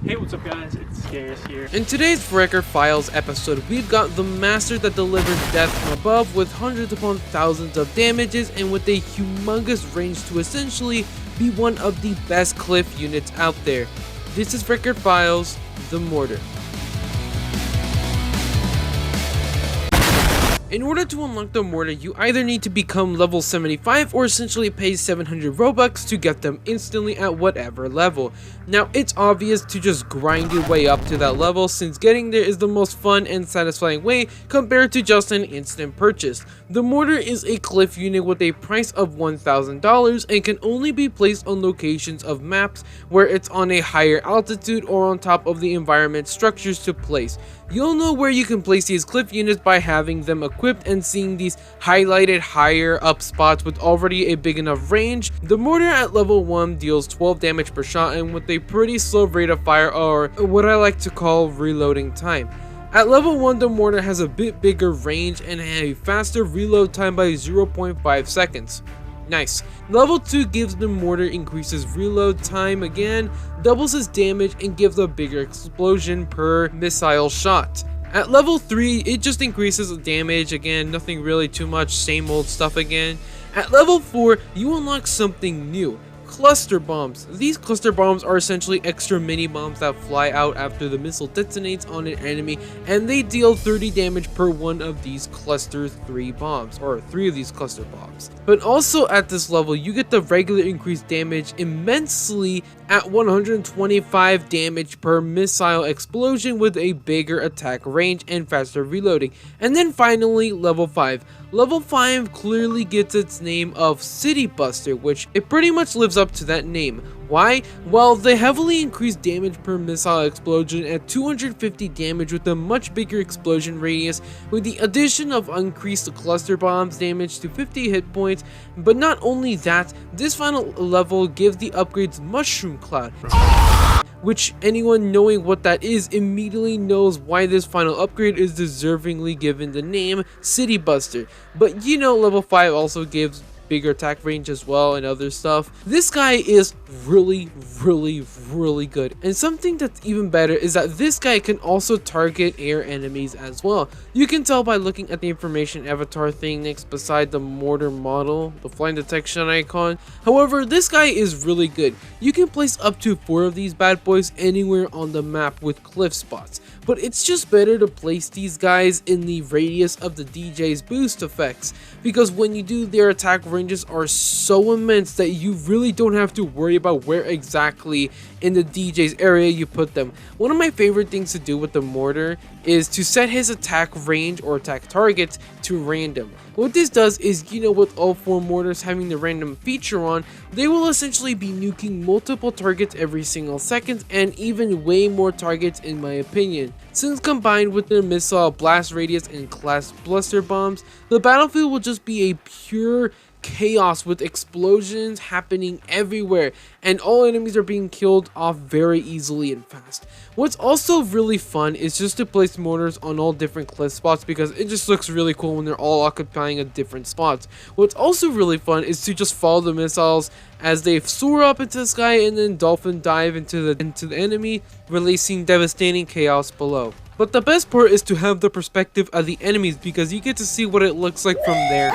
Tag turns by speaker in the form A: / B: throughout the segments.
A: Hey, what's up guys, it's Gracias here.
B: In today's Record Files episode, we've got the master that delivers death from above with hundreds upon thousands of damages and with a humongous range to essentially be one of the best cliff units out there. This is Record Files, the Mortar. In order to unlock the Mortar, you either need to become level 75 or essentially pay 700 Robux to get them instantly at whatever level. Now, it's obvious to just grind your way up to that level since getting there is the most fun and satisfying way compared to just an instant purchase. The Mortar is a cliff unit with a price of $1,000 and can only be placed on locations of maps where it's on a higher altitude or on top of the environment structures to place. You'll know where you can place these cliff units by having them equipped and seeing these highlighted higher up spots with already a big enough range. The Mortar at level 1 deals 12 damage per shot and with a pretty slow rate of fire, or what I like to call reloading time. At level 1, the Mortar has a bit bigger range and a faster reload time by 0.5 seconds. Nice. Level 2 gives the Mortar increases reload time again, doubles his damage, and gives a bigger explosion per missile shot. At level 3, it just increases the damage again, nothing really too much, same old stuff again. At level 4, you unlock something new. Cluster bombs. These cluster bombs are essentially extra mini bombs that fly out after the missile detonates on an enemy, and they deal 30 damage per one of these cluster 3 bombs, or 3 of these cluster bombs. But also at this level, you get the regular increased damage immensely at 125 damage per missile explosion with a bigger attack range and faster reloading. And then finally, level 5. Level 5 clearly gets its name of City Buster, which it pretty much lives up to that name. Why? Well, the heavily increased damage per missile explosion at 250 damage with a much bigger explosion radius, with the addition of increased cluster bombs damage to 50 hit points. But not only that, this final level gives the upgrades Mushroom Cloud, which anyone knowing what that is immediately knows why this final upgrade is deservingly given the name City Buster. But you know, level 5 also gives bigger attack range as well and other stuff. This guy is really good, and something that's even better is that this guy can also target air enemies as well. You can tell by looking at the information avatar thing next beside the Mortar model, the flying detection icon. However, this guy is really good. You can place up to 4 of these bad boys anywhere on the map with cliff spots, but it's just better to place these guys in the radius of the DJ's boost effects, because when you do, their attack ranges are so immense that you really don't have to worry about where exactly in the DJ's area you put them. One of my favorite things to do with the Mortar is to set his attack range or attack targets to random. What this does is, you know, with all 4 Mortars having the random feature on, they will essentially be nuking multiple targets every single second, and even way more targets in my opinion. Since combined with their missile blast radius and class cluster bombs, the battlefield will just be a pure chaos with explosions happening everywhere, and all enemies are being killed off very easily and fast. What's also really fun is just to place mortars on all different cliff spots, because it just looks really cool when they're all occupying a different spots. What's also really fun is to just follow the missiles as they soar up into the sky and then dolphin dive into the enemy, releasing devastating chaos below. But the best part is to have the perspective of the enemies, because you get to see what it looks like from there.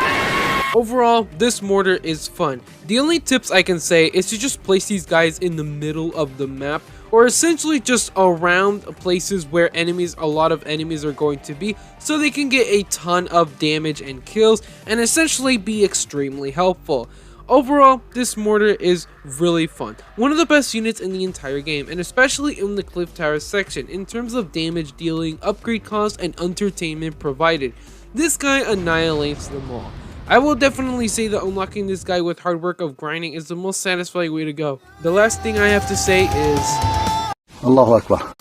B: Overall, this Mortar is fun. The only tips I can say is to just place these guys in the middle of the map, or essentially just around places where a lot of enemies are going to be, so they can get a ton of damage and kills and essentially be extremely helpful. Overall, this Mortar is really fun. One of the best units in the entire game, and especially in the Cliff Tower section in terms of damage dealing, upgrade cost, and entertainment provided. This guy annihilates them all. I will definitely say that unlocking this guy with hard work of grinding is the most satisfying way to go. The last thing I have to say is
C: Allahu Akbar.